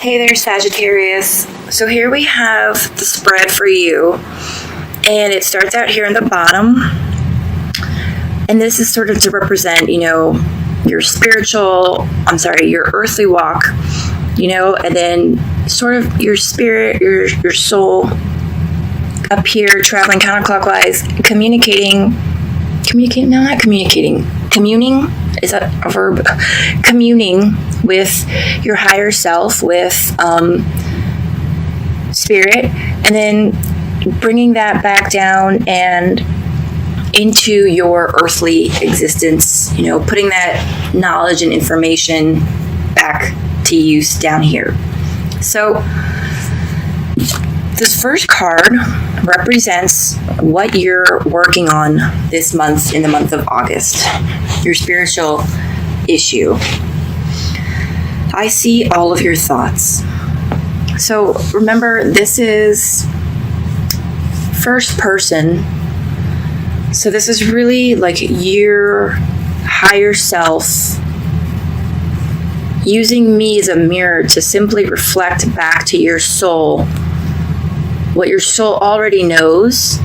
Hey there, Sagittarius. So here we have the spread for you, and it starts out here in the bottom. And this is sort of to represent, your your earthly walk, and then sort of your spirit, your soul up here traveling counterclockwise, communing, is that a verb? Communing with your higher self, with spirit, and then bringing that back down and into your earthly existence, putting that knowledge and information back to use down here. So this first card represents what you're working on this month, in the month of August, your spiritual issue. I see all of your thoughts. So remember, this is first person. So this is really like your higher self using me as a mirror to simply reflect back to your soul what your soul already knows,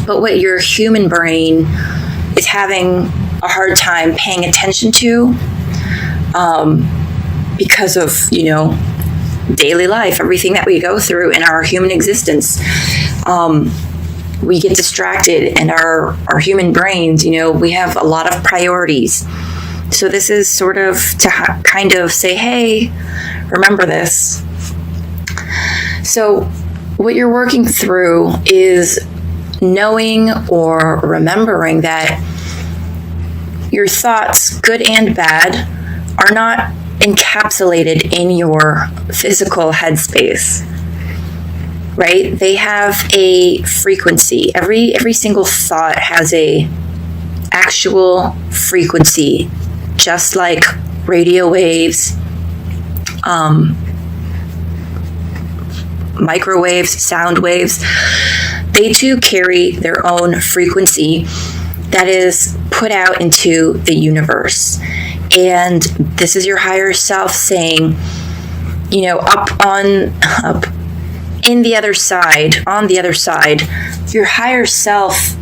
but what your human brain is having a hard time paying attention to because of, daily life, everything that we go through in our human existence. We get distracted, and our human brains, we have a lot of priorities. So this is sort of to kind of say, hey, remember this. So what you're working through is knowing or remembering that your thoughts, good and bad, are not encapsulated in your physical headspace, right? They have a frequency. Every single thought has a actual frequency, just like radio waves, microwaves, sound waves. They too carry their own frequency that is put out into the universe. And this is your higher self saying, up in the other side, on the other side, your higher self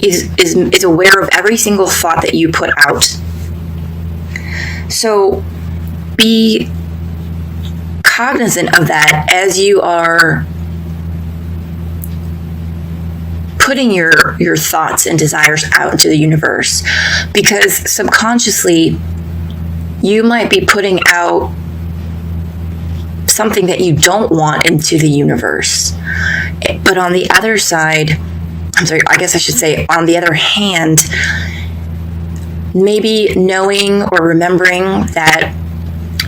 is aware of every single thought that you put out. So be cognizant of that as you are putting your thoughts and desires out into the universe, because subconsciously you might be putting out something that you don't want into the universe. But on the other side, on the other hand, maybe knowing or remembering that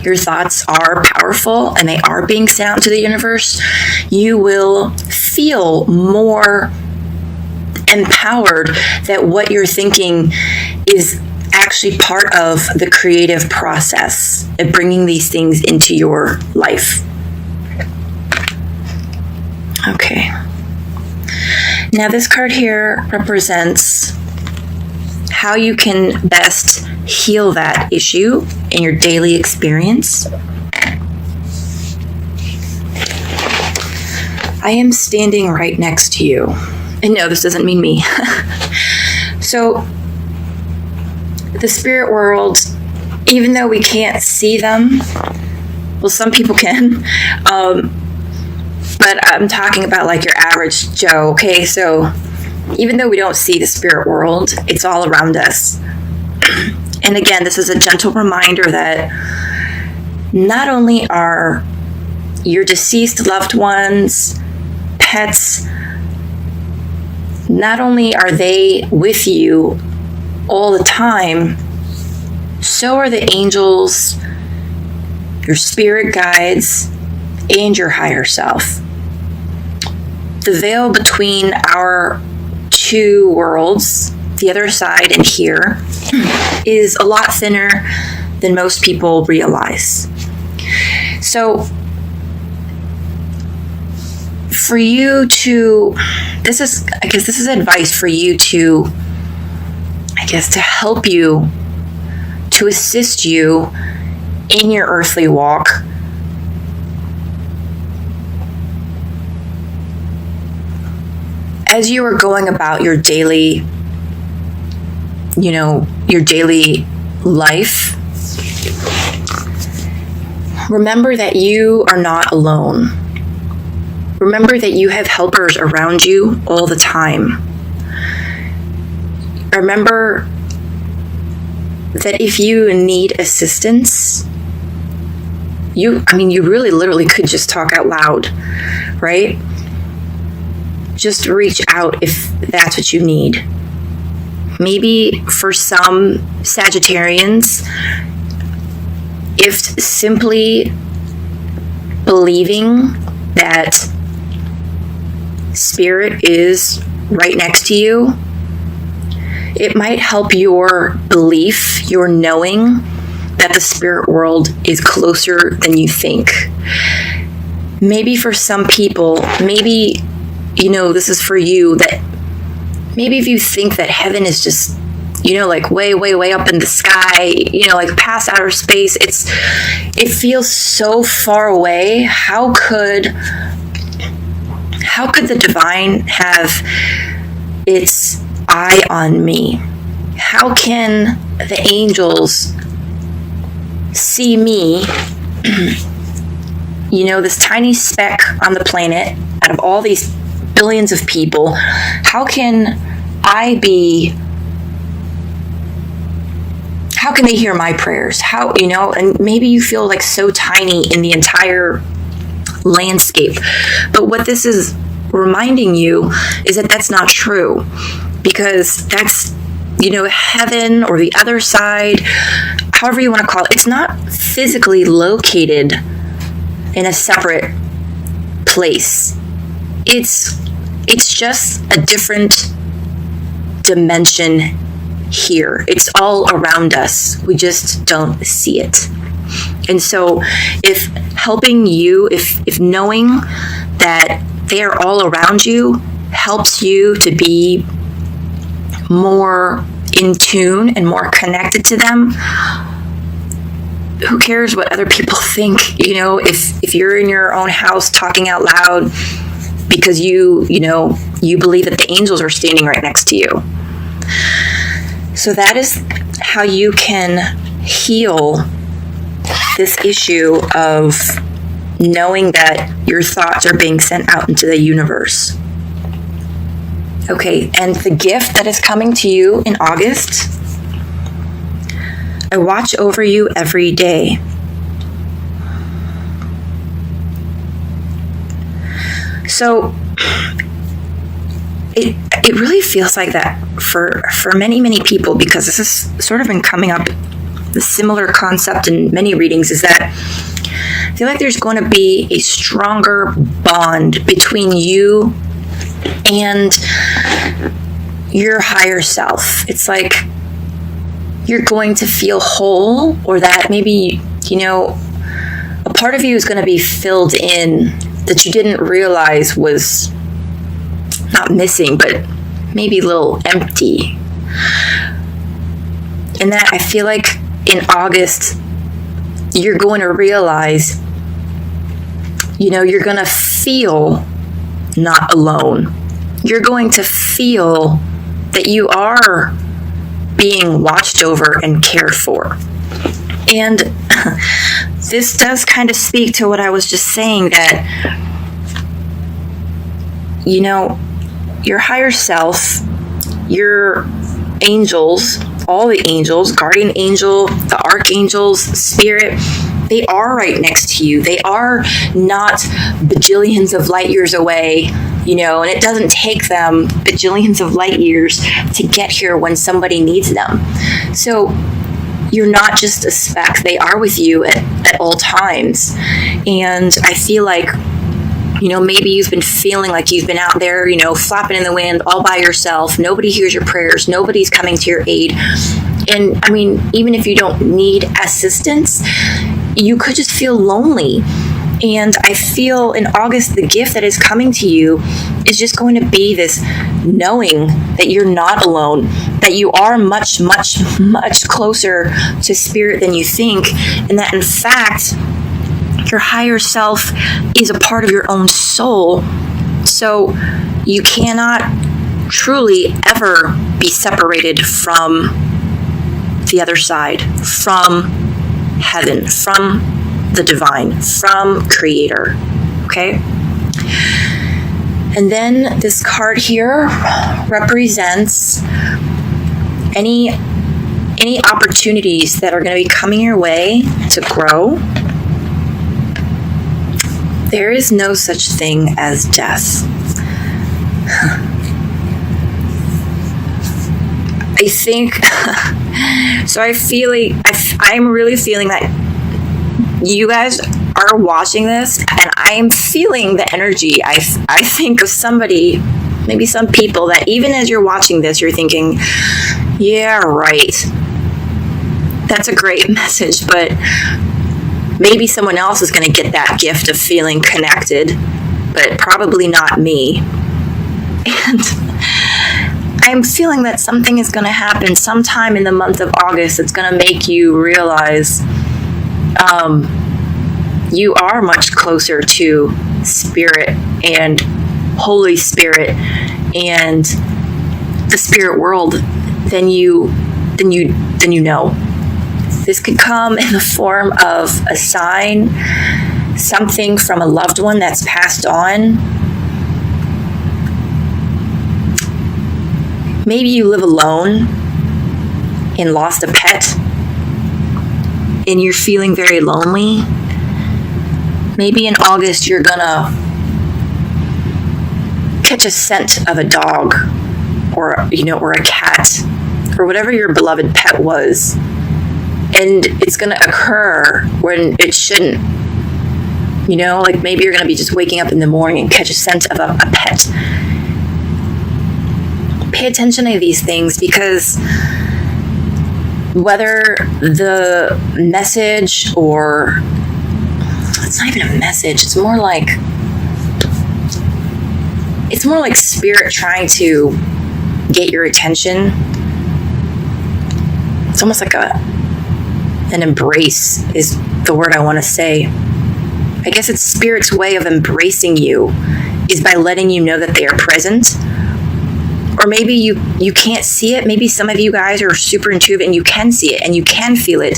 your thoughts are powerful and they are being sent out to the universe, you will feel more empowered that what you're thinking is actually part of the creative process of bringing these things into your life. Okay. Now this card here represents how you can best heal that issue in your daily experience. I am standing right next to you. And no, this doesn't mean me. So the spirit world, even though we can't see them, well, some people can, but I'm talking about like your average Joe, okay? So even though we don't see the spirit world, it's all around us. And again, this is a gentle reminder that not only are your deceased loved ones, pets, not only are they with you all the time, so are the angels, your spirit guides, and your higher self. The veil between our two worlds, the other side and here, is a lot thinner than most people realize. So for you to, this is advice for you to, to help you, to assist you in your earthly walk, as you are going about your daily, your daily life, remember that you are not alone. Remember that you have helpers around you all the time. Remember that if you need assistance, you really literally could just talk out loud, right? Just reach out if that's what you need. Maybe for some Sagittarians, if simply believing that Spirit is right next to you, it might help your belief, your knowing that the spirit world is closer than you think. Maybe for some people, maybe, this is for you, that maybe if you think that heaven is just, like way, way, way up in the sky, like past outer space, it feels so far away. How could the divine have its eye on me? How can the angels see me, this tiny speck on the planet out of all these billions of people? How can they hear my prayers? And maybe you feel like so tiny in the entire landscape. But what this is reminding you is that that's not true, because that's, heaven or the other side, however you want to call it, it's not physically located in a separate place. It's just a different dimension here. It's all around us. We just don't see it. And so if helping you, if knowing that they are all around you helps you to be more in tune and more connected to them, who cares what other people think? If you're in your own house talking out loud because you believe that the angels are standing right next to you. So that is how you can heal this issue of knowing that your thoughts are being sent out into the universe. Okay, and the gift that is coming to you in August: I watch over you every day. So it really feels like that for many, many people, because this has sort of been coming up, the similar concept in many readings, is that I feel like there's going to be a stronger bond between you and your higher self. It's like you're going to feel whole, or that maybe, a part of you is going to be filled in that you didn't realize was not missing, but maybe a little empty. And that I feel like in August, you're going to realize, you're going to feel not alone. You're going to feel that you are being watched over and cared for. And this does kind of speak to what I was just saying, that, your higher self, your angels, all the angels, guardian angel, the archangels, spirit, they are right next to you. They are not bajillions of light years away, and it doesn't take them bajillions of light years to get here when somebody needs them. So you're not just a speck. They are with you at all times. And I feel like, maybe you've been feeling like you've been out there, flapping in the wind all by yourself. Nobody hears your prayers. Nobody's coming to your aid. And even if you don't need assistance, you could just feel lonely. And I feel in August, the gift that is coming to you is just going to be this knowing that you're not alone, that you are much, much, much closer to spirit than you think, and that in fact, your higher self is a part of your own soul. So you cannot truly ever be separated from the other side, from heaven, from the divine, from creator. Okay? And then this card here represents any opportunities that are going to be coming your way to grow. There is no such thing as death. I think, so I feel like, I'm really feeling that you guys are watching this, and I'm feeling the energy. I think of somebody, maybe some people, that even as you're watching this, you're thinking, yeah, right. That's a great message, but maybe someone else is going to get that gift of feeling connected, but probably not me. And I'm feeling that something is going to happen sometime in the month of August that's going to make you realize you are much closer to Spirit and Holy Spirit and the spirit world than you know. This could come in the form of a sign, something from a loved one that's passed on. Maybe you live alone and lost a pet and you're feeling very lonely. Maybe in August you're gonna catch a scent of a dog or a cat or whatever your beloved pet was. And it's going to occur when it shouldn't. Like maybe you're going to be just waking up in the morning and catch a scent of a pet. Pay attention to these things, because whether the message, or it's not even a message, it's more like Spirit trying to get your attention. It's almost like an embrace is the word I want to say. I guess it's Spirit's way of embracing you is by letting you know that they are present. Or maybe you can't see it. Maybe some of you guys are super intuitive and you can see it and you can feel it.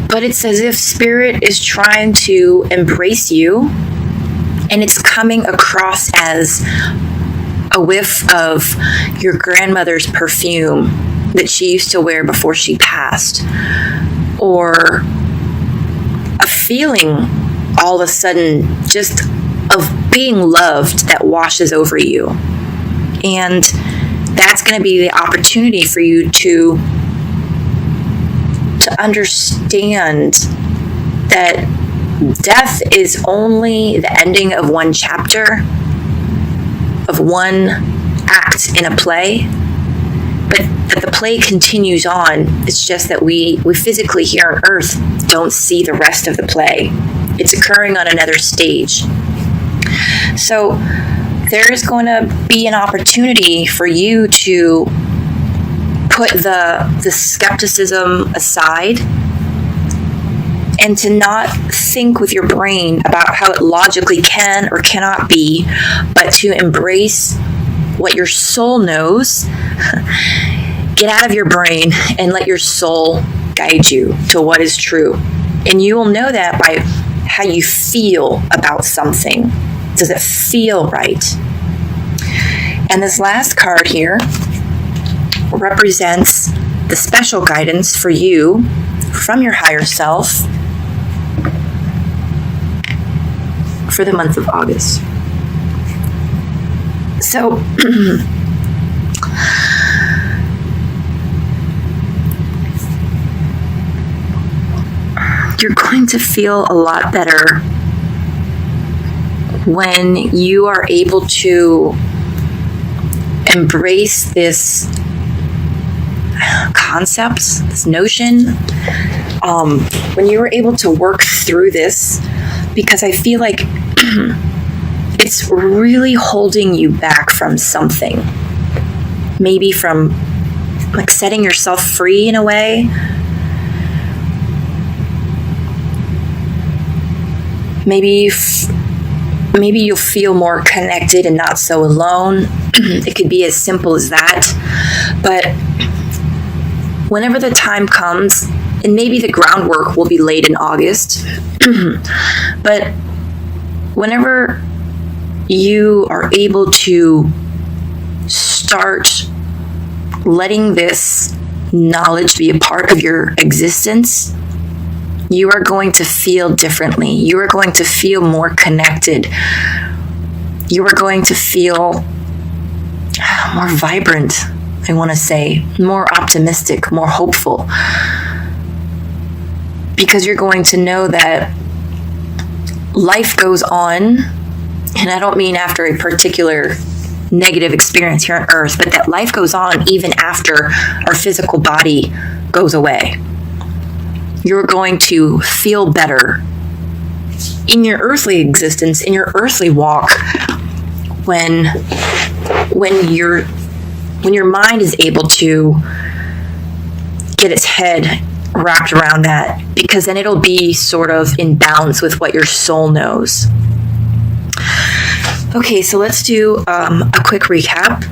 But it's as if Spirit is trying to embrace you, and it's coming across as a whiff of your grandmother's perfume that she used to wear before she passed, or a feeling all of a sudden just of being loved that washes over you. And that's going to be the opportunity for you to understand that death is only the ending of one chapter, of one act in a play, but that the play continues on. It's just that we physically here on Earth don't see the rest of the play. It's occurring on another stage. So there is going to be an opportunity for you to put the skepticism aside and to not think with your brain about how it logically can or cannot be, but to embrace what your soul knows. Get out of your brain and let your soul guide you to what is true. And you will know that by how you feel about something. Does it feel right? And this last card here represents the special guidance for you from your higher self for the month of August. So you're going to feel a lot better when you are able to embrace this concept, this notion, when you were able to work through this, because I feel like it's really holding you back from something. Maybe from like setting yourself free in a way. Maybe maybe you'll feel more connected and not so alone. It could be as simple as that. But whenever the time comes, and maybe the groundwork will be laid in August, but whenever you are able to start letting this knowledge be a part of your existence, you are going to feel differently. You are going to feel more connected. You are going to feel more vibrant, I want to say, more optimistic, more hopeful. Because you're going to know that life goes on, and I don't mean after a particular negative experience here on Earth, but that life goes on even after our physical body goes away. You're going to feel better in your earthly existence, in your earthly walk, when your mind is able to get its head wrapped around that, because then it'll be sort of in balance with what your soul knows. Okay, so let's do a quick recap.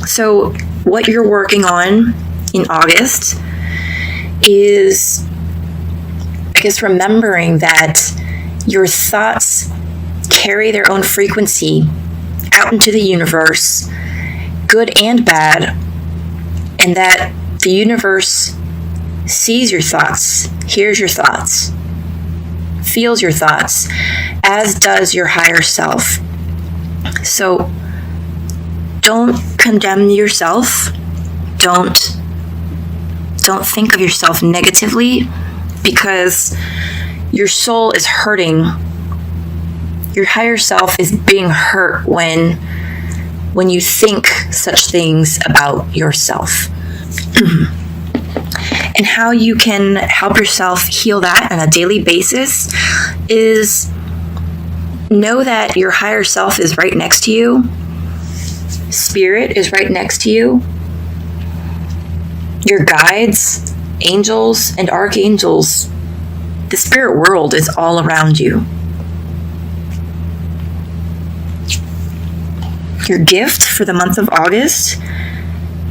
So what you're working on in August is, I guess, remembering that your thoughts carry their own frequency out into the universe, good and bad, and that the universe sees your thoughts, hears your thoughts, feels your thoughts, as does your higher self. So don't condemn yourself. Don't think of yourself negatively, because your soul is hurting. Your higher self is being hurt when you think such things about yourself. And how you can help yourself heal that on a daily basis is know that your higher self is right next to you. Spirit is right next to you. Your guides, angels, and archangels, the spirit world is all around you. Your gift for the month of August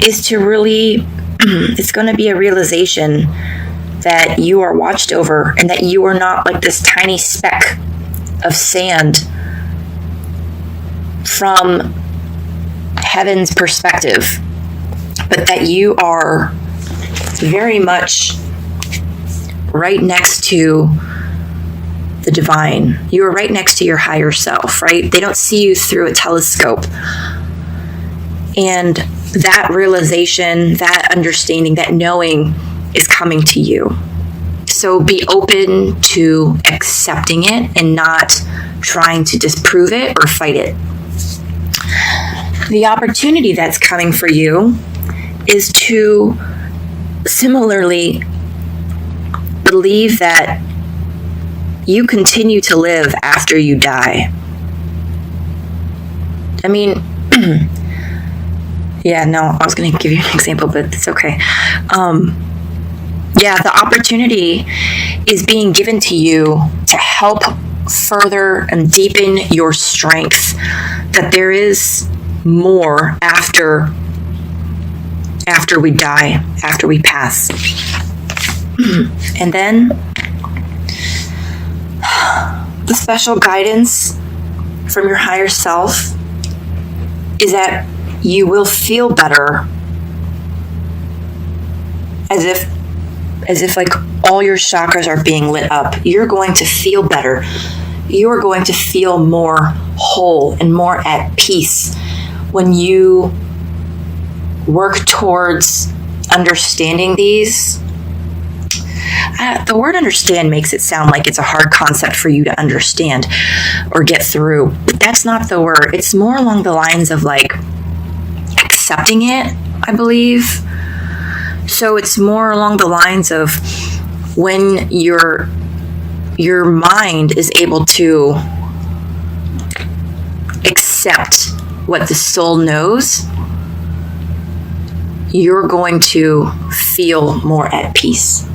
is to really, it's going to be a realization that you are watched over and that you are not like this tiny speck of sand from heaven's perspective, but that you are very much right next to the divine. You are right next to your higher self, right? They don't see you through a telescope. And that realization, that understanding, that knowing is coming to you. So be open to accepting it and not trying to disprove it or fight it. The opportunity that's coming for you is to similarly believe that you continue to live after you die. I mean, yeah, no, I was going to give you an example, but it's okay. Yeah, the opportunity is being given to you to help further and deepen your strength, that there is more after we die, after we pass. And then the special guidance from your higher self is that you will feel better, as if like all your chakras are being lit up. You're going to feel better. You are going to feel more whole and more at peace when you work towards understanding these. The word understand makes it sound like it's a hard concept for you to understand or get through, but that's not the word. It's more along the lines of like accepting it, I believe. So it's more along the lines of when your mind is able to accept what the soul knows, you're going to feel more at peace.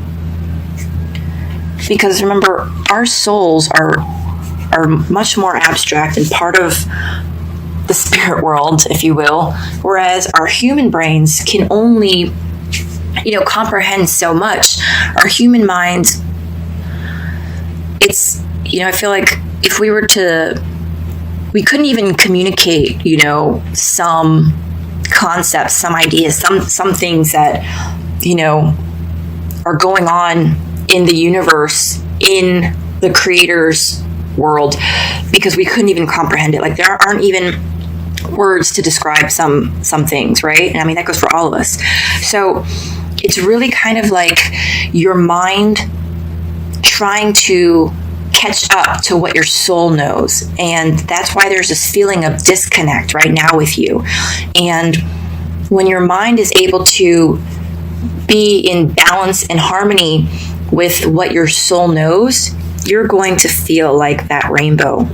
Because remember, our souls are are much more abstract and part of the spirit world, if you will, whereas our human brains can only, comprehend so much. Our human minds, it's, I feel like if we couldn't even communicate, some concepts, some ideas, some things that, are going on in the universe, in the creator's world, because we couldn't even comprehend it. Like, there aren't even words to describe some things, right? And I mean, that goes for all of us. So it's really kind of like your mind trying to catch up to what your soul knows. And that's why there's this feeling of disconnect right now with you. And when your mind is able to be in balance and harmony with what your soul knows, you're going to feel like that rainbow